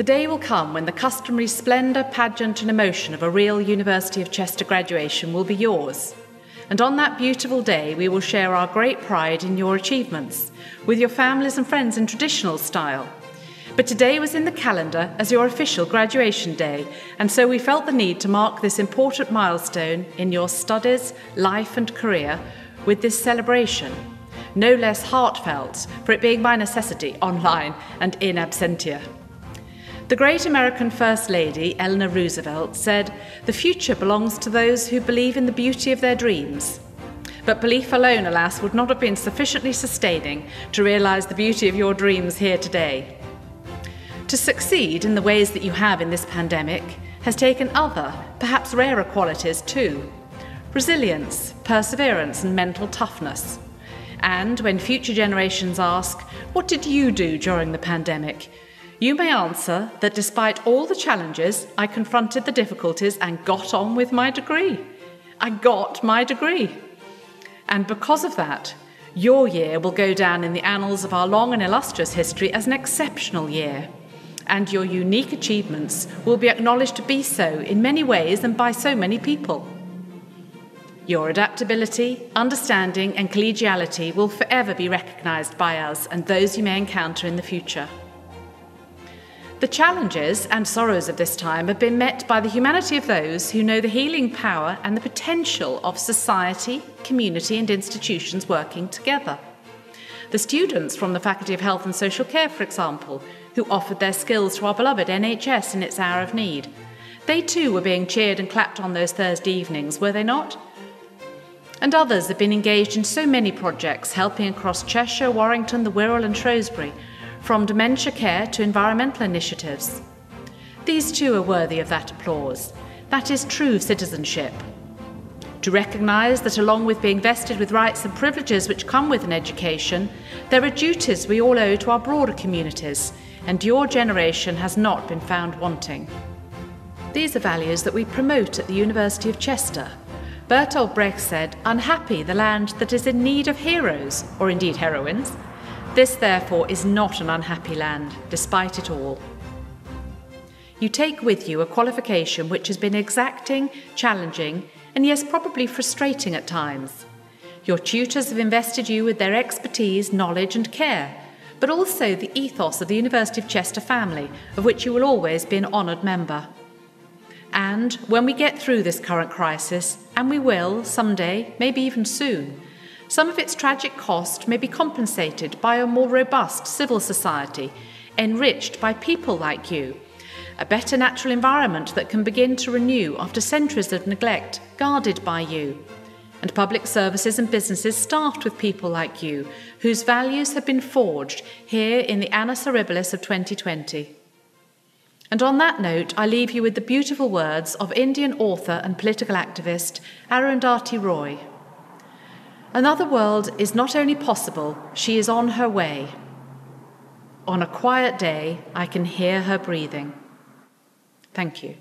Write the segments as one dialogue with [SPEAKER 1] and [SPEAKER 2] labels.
[SPEAKER 1] The day will come when the customary splendour, pageant and emotion of a real University of Chester graduation will be yours. And on that beautiful day, we will share our great pride in your achievements, with your families and friends in traditional style. But today was in the calendar as your official graduation day, and so we felt the need to mark this important milestone in your studies, life and career with this celebration, no less heartfelt for it being by necessity online and in absentia. The great American First Lady, Eleanor Roosevelt, said, "The future belongs to those who believe in the beauty of their dreams." But belief alone, alas, would not have been sufficiently sustaining to realise the beauty of your dreams here today. To succeed in the ways that you have in this pandemic has taken other, perhaps rarer qualities too: resilience, perseverance and mental toughness. And when future generations ask, "What did you do during the pandemic?" you may answer that despite all the challenges, I confronted the difficulties and got on with my degree. I got my degree. And because of that, your year will go down in the annals of our long and illustrious history as an exceptional year. And your unique achievements will be acknowledged to be so in many ways and by so many people. Your adaptability, understanding and collegiality will forever be recognised by us and those you may encounter in the future. The challenges and sorrows of this time have been met by the humanity of those who know the healing power and the potential of society, community and institutions working together. The students from the Faculty of Health and Social Care, for example, who offered their skills to our beloved NHS in its hour of need. They too were being cheered and clapped on those Thursday evenings, were they not? And others have been engaged in so many projects, helping across Cheshire, Warrington, the Wirral and Shrewsbury, from dementia care to environmental initiatives. These too are worthy of that applause. That is true citizenship. To recognise that along with being vested with rights and privileges which come with an education, there are duties we all owe to our broader communities, and your generation has not been found wanting. These are values that we promote at the University of Chester. Bertolt Brecht said, "Unhappy the land that is in need of heroes," or indeed heroines. This, therefore, is not an unhappy land, despite it all. You take with you a qualification which has been exacting, challenging, and yes, probably frustrating at times. Your tutors have invested you with their expertise, knowledge and care, but also the ethos of the University of Chester family, of which you will always be an honoured member. And when we get through this current crisis, and we will someday, maybe even soon, some of its tragic cost may be compensated by a more robust civil society, enriched by people like you, a better natural environment that can begin to renew after centuries of neglect, guarded by you, and public services and businesses staffed with people like you, whose values have been forged here in the Annus Horribilis of 2020. And on that note, I leave you with the beautiful words of Indian author and political activist Arundhati Roy. "Another world is not only possible, she is on her way. On a quiet day, I can hear her breathing." Thank you.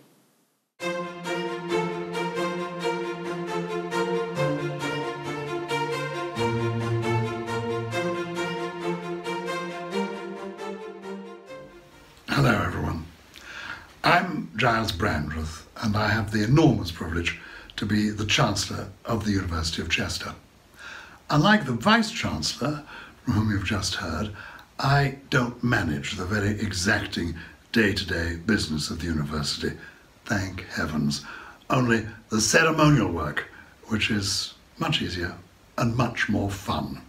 [SPEAKER 2] Hello everyone. I'm Giles Brandreth and I have the enormous privilege to be the Chancellor of the University of Chester. Unlike the Vice-Chancellor, from whom you've just heard, I don't manage the very exacting day-to-day business of the university, thank heavens. Only the ceremonial work, which is much easier and much more fun.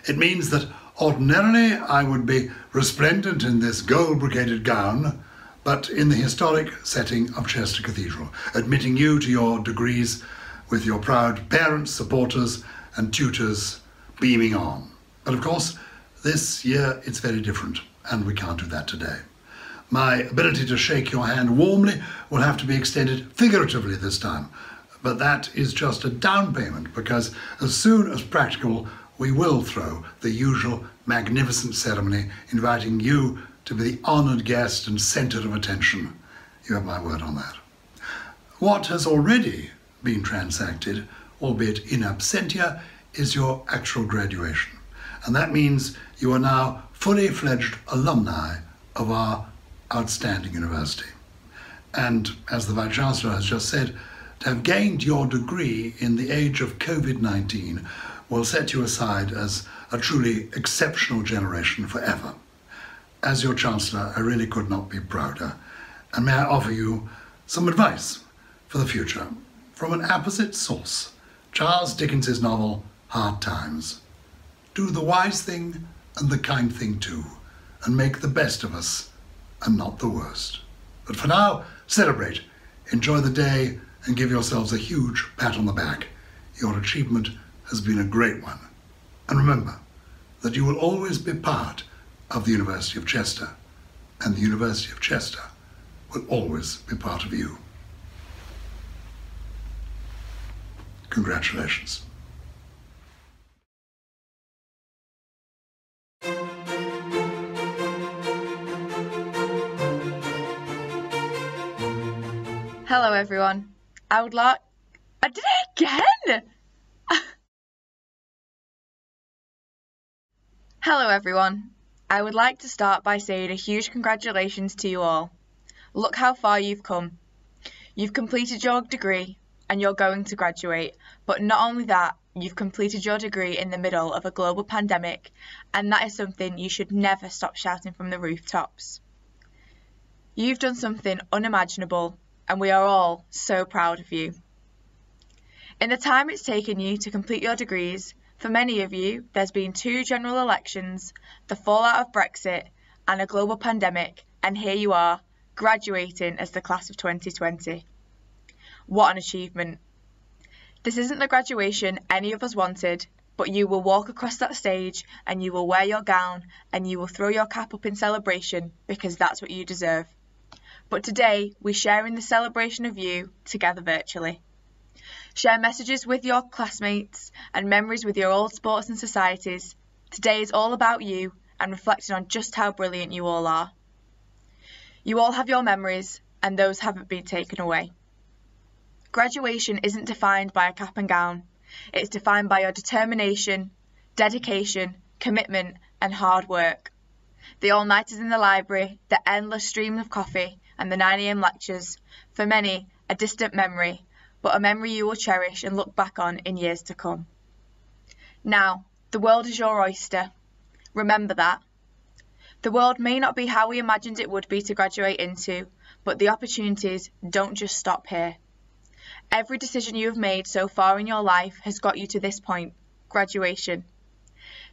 [SPEAKER 2] It means that ordinarily I would be resplendent in this gold-brocaded gown, but in the historic setting of Chester Cathedral, admitting you to your degrees with your proud parents, supporters, and tutors beaming on. But of course, this year it's very different, and we can't do that today. My ability to shake your hand warmly will have to be extended figuratively this time, but that is just a down payment, because as soon as practical, we will throw the usual magnificent ceremony inviting you to be the honoured guest and centre of attention. You have my word on that. What has already been transacted, albeit in absentia, is your actual graduation. And that means you are now fully fledged alumni of our outstanding university. And as the Vice-Chancellor has just said, to have gained your degree in the age of COVID-19 will set you aside as a truly exceptional generation forever. As your Chancellor, I really could not be prouder. And may I offer you some advice for the future from an apposite source, Charles Dickens's novel, Hard Times. Do the wise thing and the kind thing too, and make the best of us and not the worst. But for now, celebrate, enjoy the day, and give yourselves a huge pat on the back. Your achievement has been a great one. And remember that you will always be part of the University of Chester, and the University of Chester will always be part of you. Congratulations.
[SPEAKER 3] Hello everyone. I did it again! Hello everyone. I would like to start by saying a huge congratulations to you all. Look how far you've come. You've completed your degree and you're going to graduate, but not only that, you've completed your degree in the middle of a global pandemic, and that is something you should never stop shouting from the rooftops. You've done something unimaginable, and we are all so proud of you. In the time it's taken you to complete your degrees, for many of you, there's been 2 general elections, the fallout of Brexit, and a global pandemic, and here you are, graduating as the class of 2020. What an achievement. This isn't the graduation any of us wanted, but you will walk across that stage and you will wear your gown and you will throw your cap up in celebration because that's what you deserve. But today, we share in the celebration of you together virtually. Share messages with your classmates and memories with your old sports and societies. Today is all about you and reflecting on just how brilliant you all are. You all have your memories and those haven't been taken away. Graduation isn't defined by a cap and gown. It's defined by your determination, dedication, commitment and hard work. The all-nighters in the library, the endless stream of coffee and the 9 AM lectures, for many a distant memory, but a memory you will cherish and look back on in years to come. Now, the world is your oyster. Remember that. The world may not be how we imagined it would be to graduate into, but the opportunities don't just stop here. Every decision you have made so far in your life has got you to this point, graduation.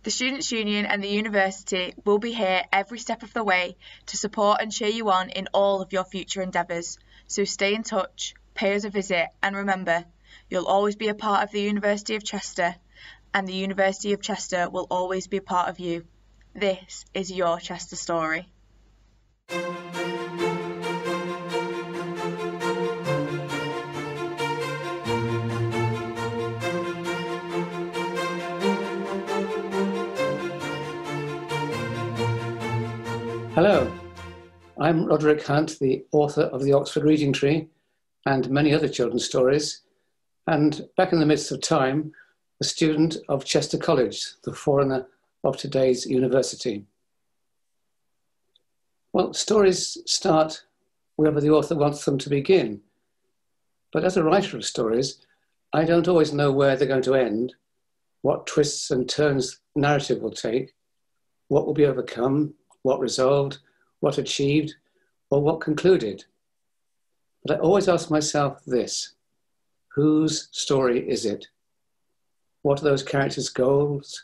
[SPEAKER 3] The Students' Union and the university will be here every step of the way to support and cheer you on in all of your future endeavours, so stay in touch, pay us a visit, and remember, you'll always be a part of the University of Chester, and the University of Chester will always be a part of you. This is your Chester story.
[SPEAKER 4] Hello, I'm Roderick Hunt, the author of The Oxford Reading Tree and many other children's stories, and back in the midst of time, a student of Chester College, the forerunner of today's university. Well, stories start wherever the author wants them to begin, but as a writer of stories, I don't always know where they're going to end, what twists and turns narrative will take, what will be overcome, what resolved, what achieved, or what concluded. But I always ask myself this: whose story is it? What are those characters' goals?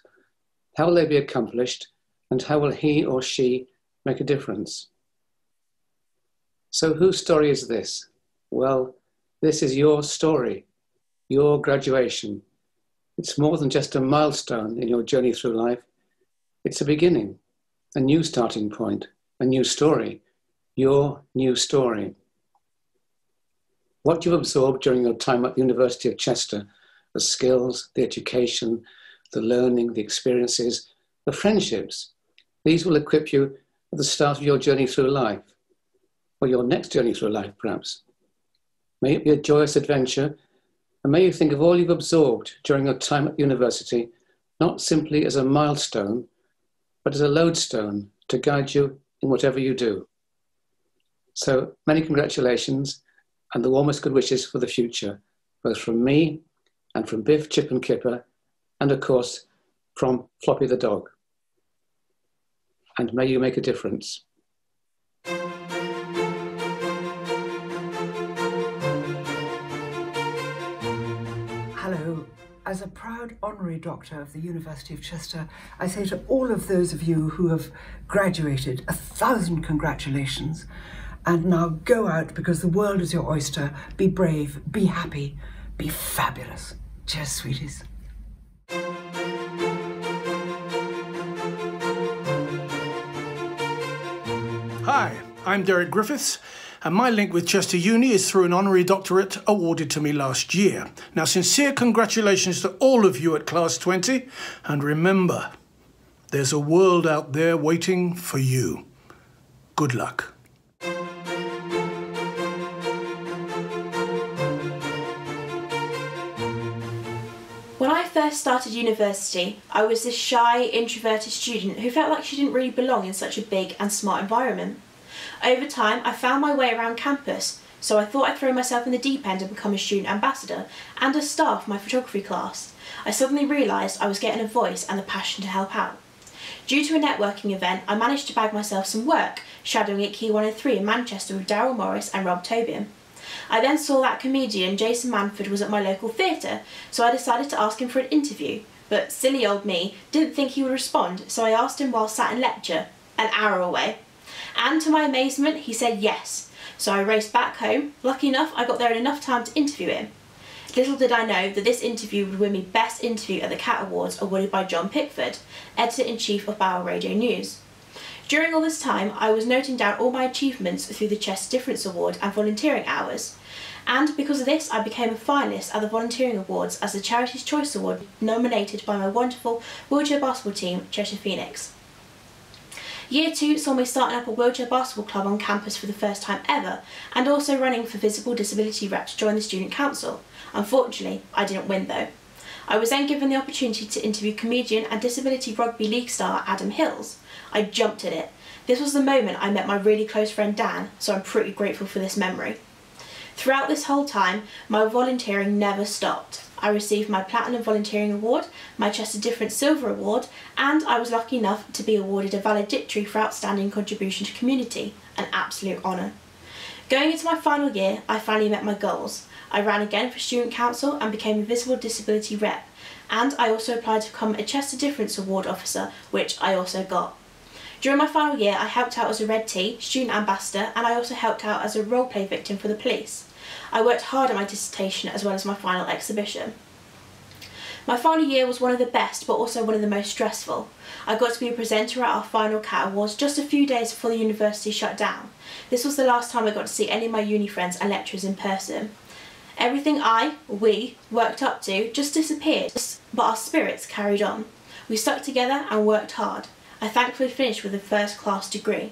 [SPEAKER 4] How will they be accomplished? And how will he or she make a difference? So whose story is this? Well, this is your story, your graduation. It's more than just a milestone in your journey through life. It's a beginning. A new starting point, a new story, your new story. What you've absorbed during your time at the University of Chester, the skills, the education, the learning, the experiences, the friendships, these will equip you at the start of your journey through life, or your next journey through life perhaps. May it be a joyous adventure, and may you think of all you've absorbed during your time at university, not simply as a milestone, but as a lodestone to guide you in whatever you do. So many congratulations and the warmest good wishes for the future, both from me and from Biff, Chip and Kipper, and of course, from Floppy the dog. And may you make a difference.
[SPEAKER 5] Hello. As a proud honorary doctor of the University of Chester, I say to all of those of you who have graduated, 1,000 congratulations. And now go out, because the world is your oyster. Be brave, be happy, be fabulous. Cheers, sweeties.
[SPEAKER 6] Hi, I'm Derek Griffiths, and my link with Chester Uni is through an honorary doctorate awarded to me last year. Now, sincere congratulations to all of you at Class 20, and remember, there's a world out there waiting for you. Good luck.
[SPEAKER 7] When I first started university, I was this shy, introverted student who felt like she didn't really belong in such a big and smart environment. Over time, I found my way around campus, so I thought I'd throw myself in the deep end and become a student ambassador and a star for my photography class. I suddenly realised I was getting a voice and the passion to help out. Due to a networking event, I managed to bag myself some work, shadowing at Key 103 in Manchester with Daryl Morris and Rob Tobian. I then saw that comedian Jason Manford was at my local theatre, so I decided to ask him for an interview, but silly old me didn't think he would respond, so I asked him while sat in lecture, an hour away. And to my amazement, he said yes, so I raced back home. Lucky enough, I got there in enough time to interview him. Little did I know that this interview would win me Best Interview at the CAT Awards, awarded by John Pickford, Editor-in-Chief of Bauer Radio News. During all this time, I was noting down all my achievements through the Chester Difference Award and volunteering hours. And because of this, I became a finalist at the Volunteering Awards as the Charity's Choice Award, nominated by my wonderful wheelchair basketball team, Cheshire Phoenix. Year 2 saw me starting up a wheelchair basketball club on campus for the first time ever, and also running for Visible Disability Rep to join the Student Council. Unfortunately, I didn't win though. I was then given the opportunity to interview comedian and Disability Rugby League star Adam Hills. I jumped at it. This was the moment I met my really close friend Dan, so I'm pretty grateful for this memory. Throughout this whole time, my volunteering never stopped. I received my Platinum Volunteering Award, my Chester Difference Silver Award, and I was lucky enough to be awarded a valedictory for outstanding contribution to community, an absolute honour. Going into my final year, I finally met my goals. I ran again for Student Council and became a Visible Disability Rep, and I also applied to become a Chester Difference Award officer, which I also got. During my final year, I helped out as a Red Tea, student ambassador, and I also helped out as a roleplay victim for the police. I worked hard on my dissertation as well as my final exhibition. My final year was one of the best, but also one of the most stressful. I got to be a presenter at our final CAT Awards just a few days before the university shut down. This was the last time I got to see any of my uni friends and lecturers in person. Everything we worked up to just disappeared, but our spirits carried on. We stuck together and worked hard. I thankfully finished with a first-class degree.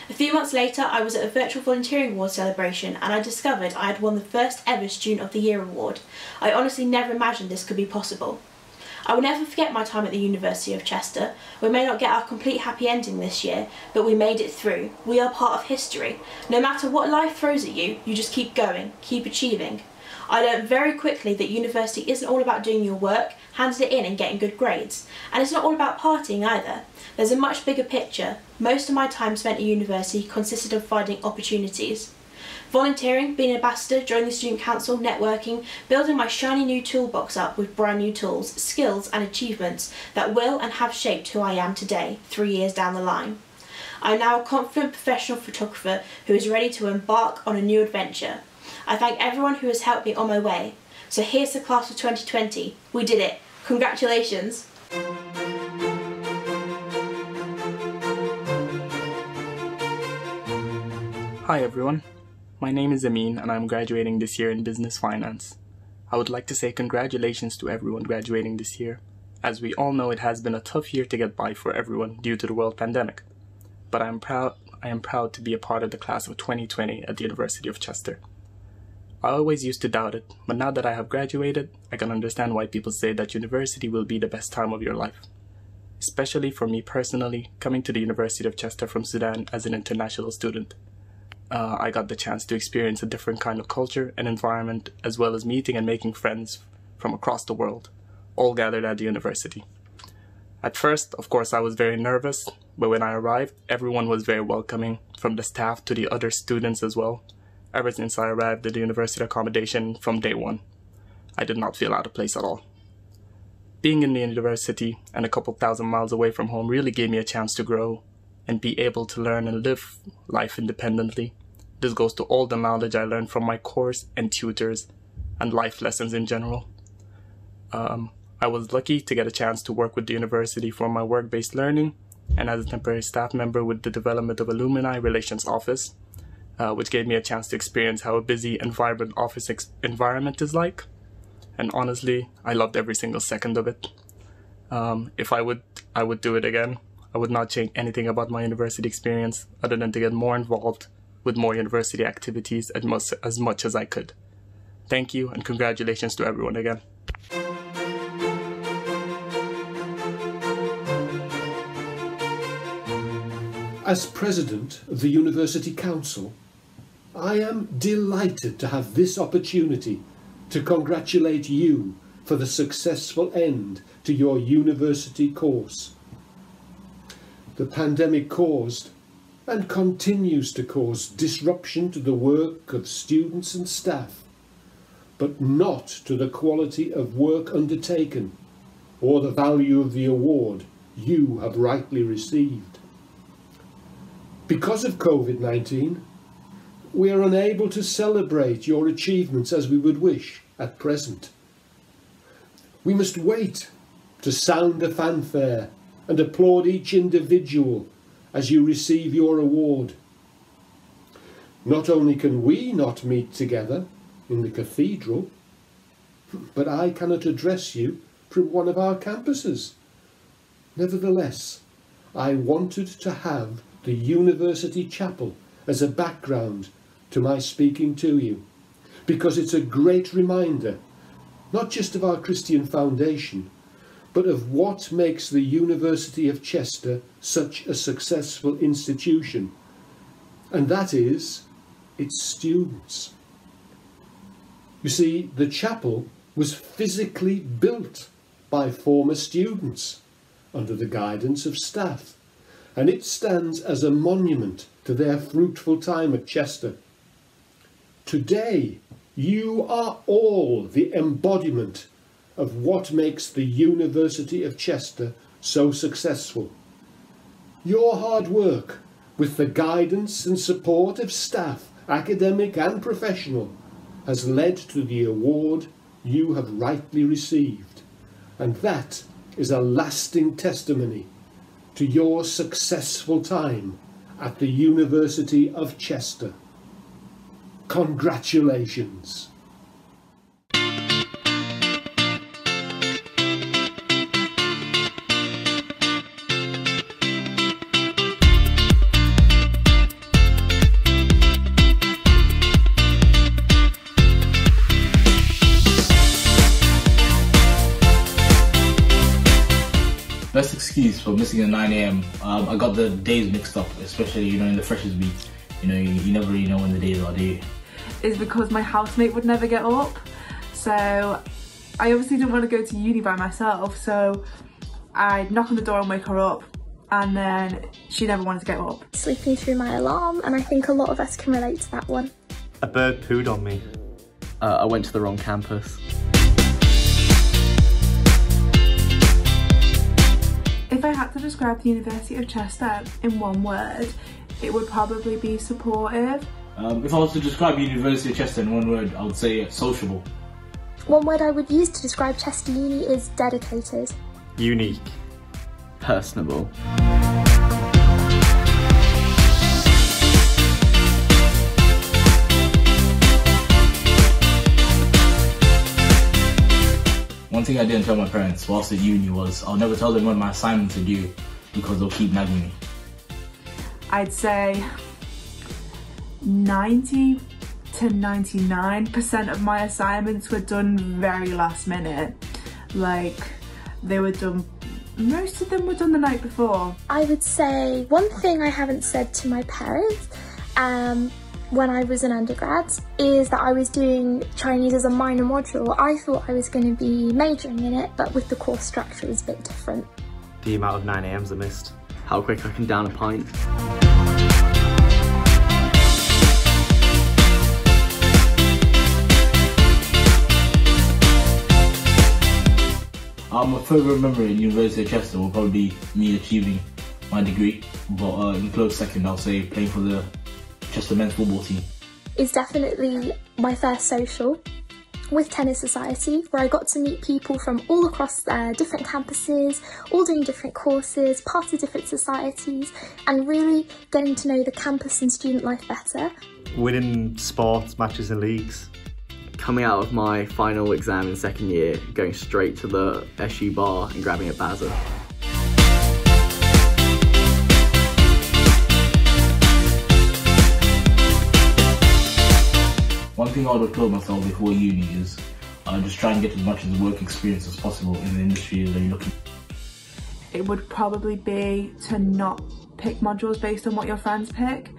[SPEAKER 7] A few months later, I was at a virtual volunteering award celebration and I discovered I had won the first ever Student of the Year award. I honestly never imagined this could be possible. I will never forget my time at the University of Chester. We may not get our complete happy ending this year, but we made it through. We are part of history. No matter what life throws at you, you just keep going, keep achieving. I learned very quickly that university isn't all about doing your work, handing it in and getting good grades. And it's not all about partying either. There's a much bigger picture. Most of my time spent at university consisted of finding opportunities. Volunteering, being an ambassador, joining the student council, networking, building my shiny new toolbox up with brand new tools, skills and achievements that will and have shaped who I am today, 3 years down the line. I'm now a confident professional photographer who is ready to embark on a new adventure. I thank everyone who has helped me on my way. So here's the class of 2020. We did it. Congratulations.
[SPEAKER 8] Hi everyone, my name is Amin and I'm graduating this year in Business Finance. I would like to say congratulations to everyone graduating this year. As we all know, it has been a tough year to get by for everyone due to the world pandemic. But I am proud to be a part of the class of 2020 at the University of Chester. I always used to doubt it, but now that I have graduated, I can understand why people say that university will be the best time of your life. Especially for me personally, coming to the University of Chester from Sudan as an international student. I got the chance to experience a different kind of culture and environment, as well as meeting and making friends from across the world, all gathered at the university. At first, of course, I was very nervous, but when I arrived, everyone was very welcoming, from the staff to the other students as well. Ever since I arrived at the university accommodation from day one, I did not feel out of place at all. Being in the university and a couple thousand miles away from home really gave me a chance to grow and be able to learn and live life independently. This goes to all the knowledge I learned from my course and tutors and life lessons in general. I was lucky to get a chance to work with the university for my work-based learning and as a temporary staff member with the Development of Alumni Relations Office, which gave me a chance to experience how a busy and vibrant office environment is like. And honestly, I loved every single second of it. If I would do it again. I would not change anything about my university experience other than to get more involved with more university activities as much as I could. Thank you and congratulations to everyone again.
[SPEAKER 9] As President of the University Council, I am delighted to have this opportunity to congratulate you for the successful end to your university course. The pandemic caused and continues to cause disruption to the work of students and staff, but not to the quality of work undertaken or the value of the award you have rightly received. Because of COVID-19, we are unable to celebrate your achievements as we would wish at present. We must wait to sound a fanfare and applaud each individual as you receive your award. Not only can we not meet together in the cathedral, but I cannot address you from one of our campuses. Nevertheless, I wanted to have the University Chapel as a background to my speaking to you, because it's a great reminder, not just of our Christian foundation, but of what makes the University of Chester such a successful institution, and that is its students. You see, the chapel was physically built by former students under the guidance of staff, and it stands as a monument to their fruitful time at Chester. Today, you are all the embodiment of what makes the University of Chester so successful. Your hard work, with the guidance and support of staff, academic and professional, has led to the award you have rightly received, and that is a lasting testimony to your successful time at the University of Chester. Congratulations.
[SPEAKER 10] Best excuse for missing at 9 AM. I got the days mixed up, especially in the Freshers Week. You never really know when the days are, do you?
[SPEAKER 11] Is because my housemate would never get up, so I obviously didn't want to go to uni by myself, so I'd knock on the door and wake her up, and then she never wanted to get up.
[SPEAKER 12] Sleeping through my alarm, and I think a lot of us can relate to that one.
[SPEAKER 13] A bird pooed on me.
[SPEAKER 14] I went to the wrong campus.
[SPEAKER 11] If I had to describe the University of Chester in one word, it would probably be supportive.
[SPEAKER 10] If I was to describe University of Chester in one word, I would say sociable.
[SPEAKER 12] One word I would use to describe Chester Uni is dedicated.
[SPEAKER 13] Unique.
[SPEAKER 14] Personable.
[SPEAKER 10] One thing I didn't tell my parents whilst at uni was I'll never tell them when my assignments are due because they'll keep nagging me.
[SPEAKER 11] I'd say 90 to 99% of my assignments were done very last minute. Like, they were done, most of them were done the night before.
[SPEAKER 12] I would say one thing I haven't said to my parents when I was an undergrad is that I was doing Chinese as a minor module. I thought I was going to be majoring in it, but with the course structure it was a bit different.
[SPEAKER 13] The amount of 9AMs I missed.
[SPEAKER 14] How quick I can down a pint.
[SPEAKER 10] My favourite memory at University of Chester will probably be me achieving my degree, but in close second I'll say playing for the Chester men's football team.
[SPEAKER 12] It's definitely my first social with Tennis Society, where I got to meet people from all across different campuses, all doing different courses, part of different societies, and really getting to know the campus and student life better.
[SPEAKER 13] Winning sports, matches and leagues.
[SPEAKER 14] Coming out of my final exam in second year, going straight to the SU bar and grabbing a Bazza.
[SPEAKER 10] One thing I would have told myself before uni is just try and get as much of the work experience as possible in the industry that you're looking.
[SPEAKER 11] It would probably be to not pick modules based on what your friends pick.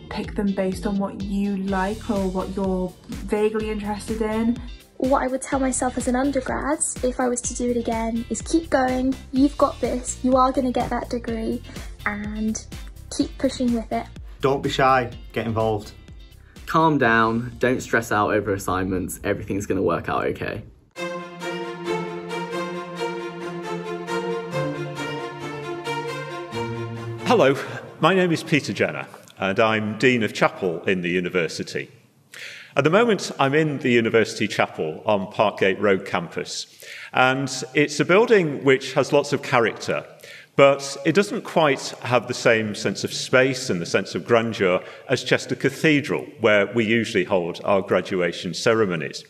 [SPEAKER 11] Pick them based on what you like or what you're vaguely interested in.
[SPEAKER 12] What I would tell myself as an undergrad, if I was to do it again, is keep going, you've got this, you are going to get that degree, and keep pushing with it.
[SPEAKER 13] Don't be shy, get involved.
[SPEAKER 14] Calm down, don't stress out over assignments, everything's going to work out okay.
[SPEAKER 15] Hello, my name is Peter Jenner, and I'm Dean of Chapel in the university. At the moment, I'm in the University Chapel on Parkgate Road campus, and it's a building which has lots of character, but it doesn't quite have the same sense of space and the sense of grandeur as Chester Cathedral, where we usually hold our graduation ceremonies.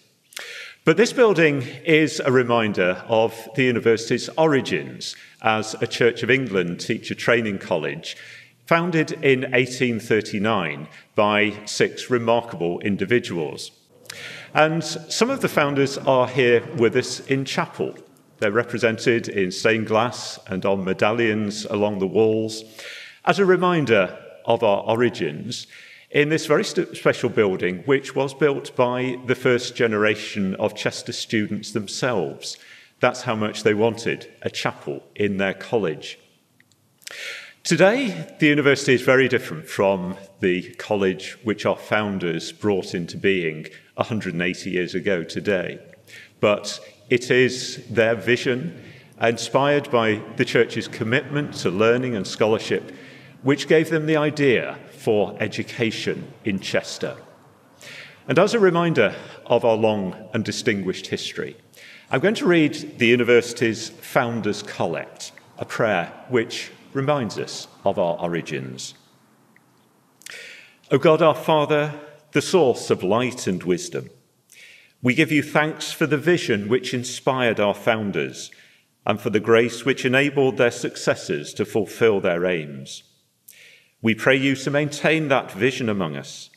[SPEAKER 15] But this building is a reminder of the university's origins as a Church of England teacher training college, founded in 1839 by 6 remarkable individuals. And some of the founders are here with us in chapel. They're represented in stained glass and on medallions along the walls as a reminder of our origins in this very special building, which was built by the first generation of Chester students themselves. That's how much they wanted a chapel in their college. Today, the university is very different from the college which our founders brought into being 180 years ago today. But it is their vision, inspired by the church's commitment to learning and scholarship, which gave them the idea for education in Chester. And as a reminder of our long and distinguished history, I'm going to read the university's Founders' Collect, a prayer which reminds us of our origins. O God, our Father, the source of light and wisdom, we give you thanks for the vision which inspired our founders and for the grace which enabled their successors to fulfill their aims. We pray you to maintain that vision among us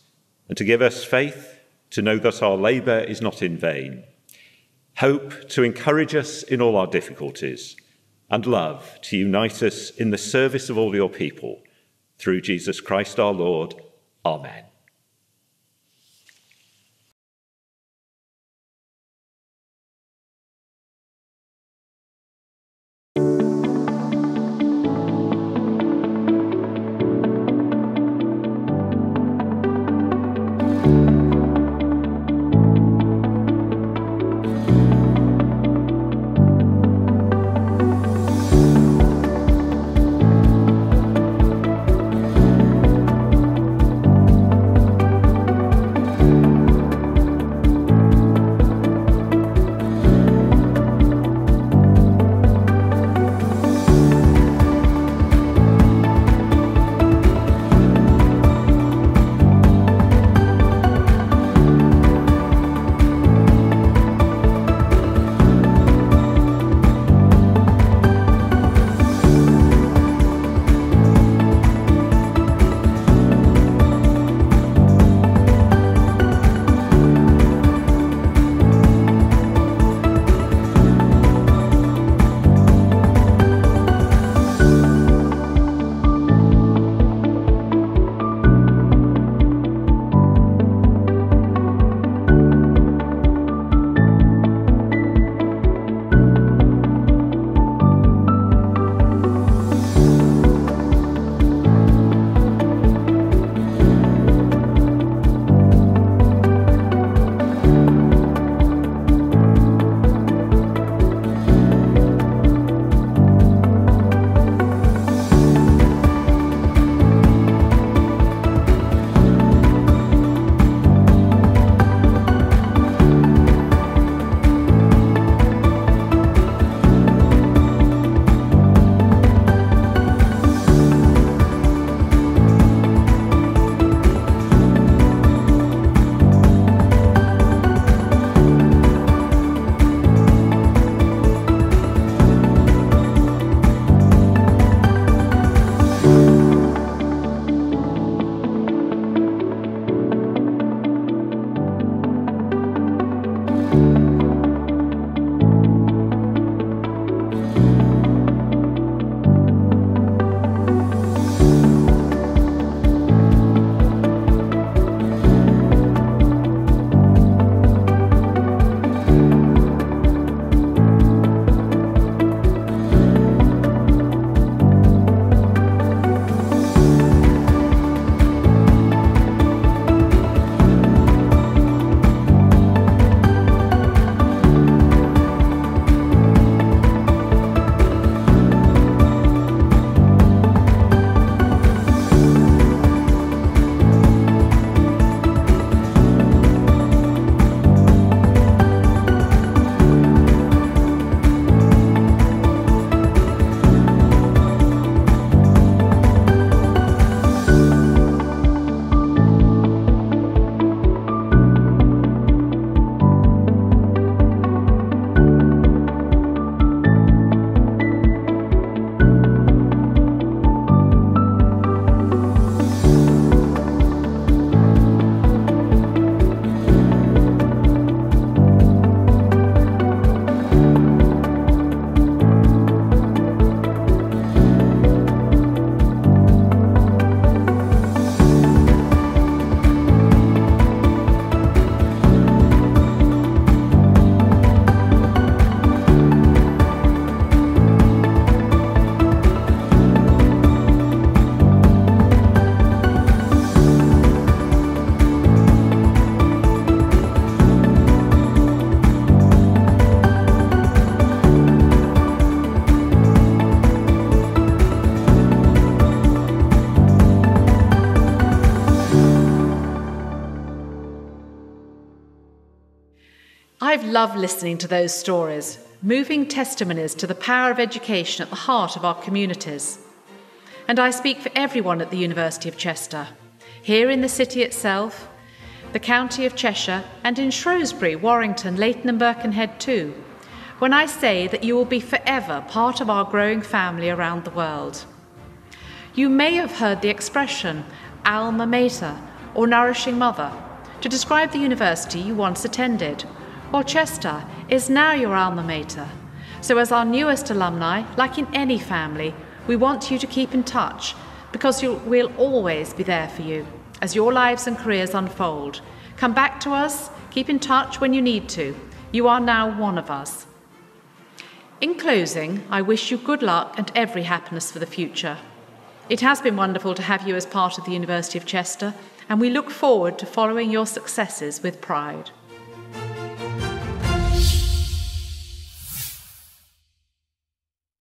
[SPEAKER 15] and to give us faith to know that our labour is not in vain, hope to encourage us in all our difficulties, and love to unite us in the service of all your people. Through Jesus Christ our Lord. Amen.
[SPEAKER 1] love listening to those stories, moving testimonies to the power of education at the heart of our communities. And I speak for everyone at the University of Chester, here in the city itself, the county of Cheshire, and in Shrewsbury, Warrington, Leighton and Birkenhead too, when I say that you will be forever part of our growing family around the world. You may have heard the expression alma mater or nourishing mother to describe the university you once attended. Well, Chester is now your alma mater. So as our newest alumni, like in any family, we want you to keep in touch because we'll always be there for you as your lives and careers unfold. Come back to us, keep in touch when you need to. You are now one of us. In closing, I wish you good luck and every happiness for the future. It has been wonderful to have you as part of the University of Chester, and we look forward to following your successes with pride.